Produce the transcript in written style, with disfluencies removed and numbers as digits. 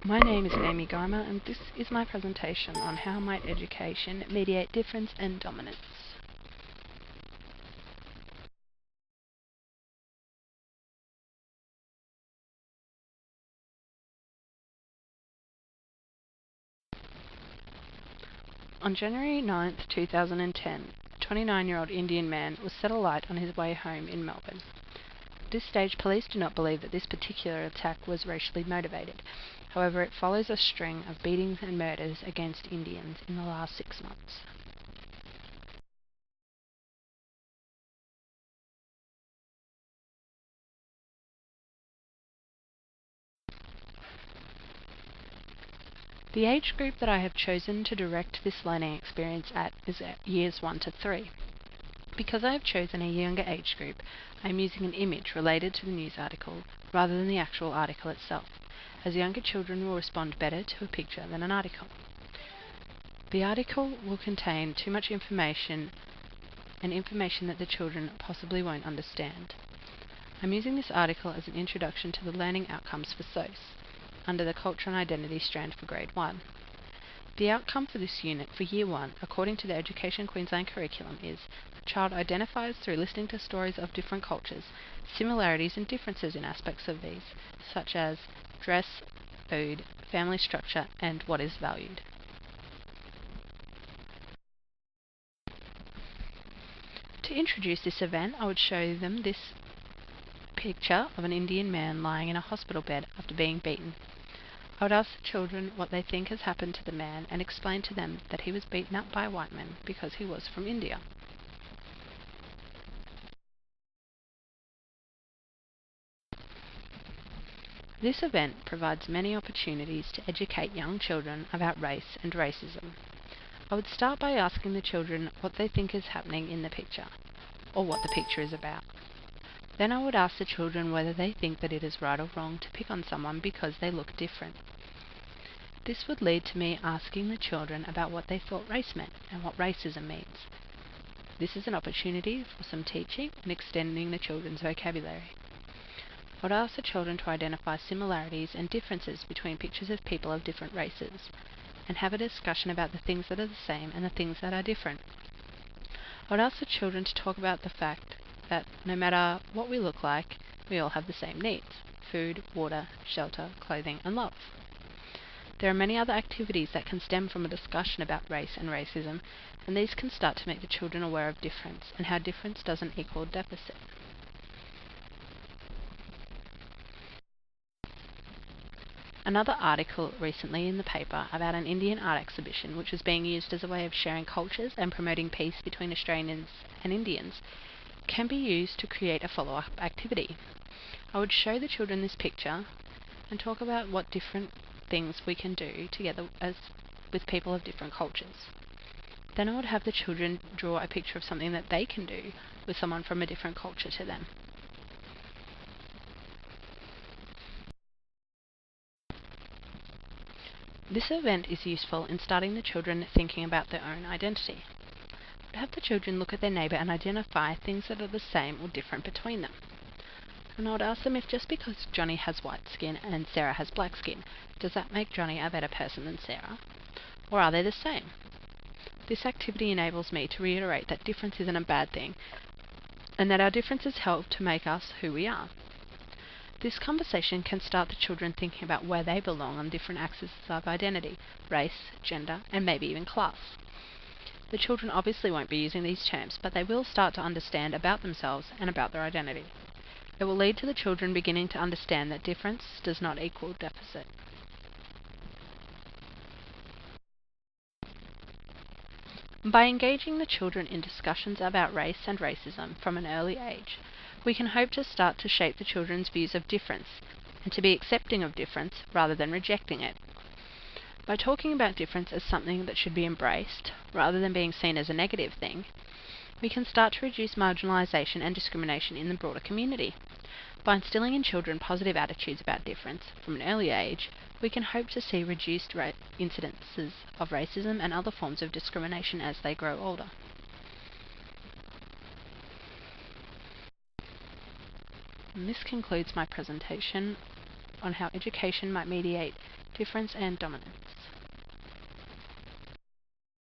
My name is Guymer, and this is my presentation on how might education mediate difference and dominance. On January 9, 2010, a 29-year-old Indian man was set alight on his way home in Melbourne. At this stage, police do not believe that this particular attack was racially motivated. However, it follows a string of beatings and murders against Indians in the last 6 months. The age group that I have chosen to direct this learning experience at is at years 1 to 3. Because I have chosen a younger age group, I am using an image related to the news article rather than the actual article itself, as younger children will respond better to a picture than an article. The article will contain too much information and information that the children possibly won't understand. I'm using this article as an introduction to the learning outcomes for SOS, under the Culture and Identity strand for Grade 1. The outcome for this unit for Year 1, according to the Education Queensland curriculum, is the child identifies through listening to stories of different cultures, similarities and differences in aspects of these, such as dress, food, family structure, and what is valued. To introduce this event, I would show them this picture of an Indian man lying in a hospital bed after being beaten. I would ask the children what they think has happened to the man and explain to them that he was beaten up by white men because he was from India. This event provides many opportunities to educate young children about race and racism. I would start by asking the children what they think is happening in the picture, or what the picture is about. Then I would ask the children whether they think that it is right or wrong to pick on someone because they look different. This would lead to me asking the children about what they thought race meant and what racism means. This is an opportunity for some teaching and extending the children's vocabulary. I would ask the children to identify similarities and differences between pictures of people of different races, and have a discussion about the things that are the same and the things that are different. I would ask the children to talk about the fact that no matter what we look like, we all have the same needs: food, water, shelter, clothing, and love. There are many other activities that can stem from a discussion about race and racism, and these can start to make the children aware of difference and how difference doesn't equal deficit. Another article recently in the paper about an Indian art exhibition which was being used as a way of sharing cultures and promoting peace between Australians and Indians can be used to create a follow-up activity. I would show the children this picture and talk about what different things we can do together with people of different cultures. Then I would have the children draw a picture of something that they can do with someone from a different culture to them. This event is useful in starting the children thinking about their own identity. I would have the children look at their neighbour and identify things that are the same or different between them. And I would ask them if just because Johnny has white skin and Sarah has black skin, does that make Johnny a better person than Sarah? Or are they the same? This activity enables me to reiterate that difference isn't a bad thing, and that our differences help to make us who we are. This conversation can start the children thinking about where they belong on different axes of identity: race, gender, and maybe even class. The children obviously won't be using these terms, but they will start to understand about themselves and about their identity. It will lead to the children beginning to understand that difference does not equal deficit. By engaging the children in discussions about race and racism from an early age, we can hope to start to shape the children's views of difference and to be accepting of difference rather than rejecting it. By talking about difference as something that should be embraced rather than being seen as a negative thing, we can start to reduce marginalisation and discrimination in the broader community. By instilling in children positive attitudes about difference from an early age, we can hope to see reduced incidences of racism and other forms of discrimination as they grow older. And this concludes my presentation on how education might mediate difference and dominance.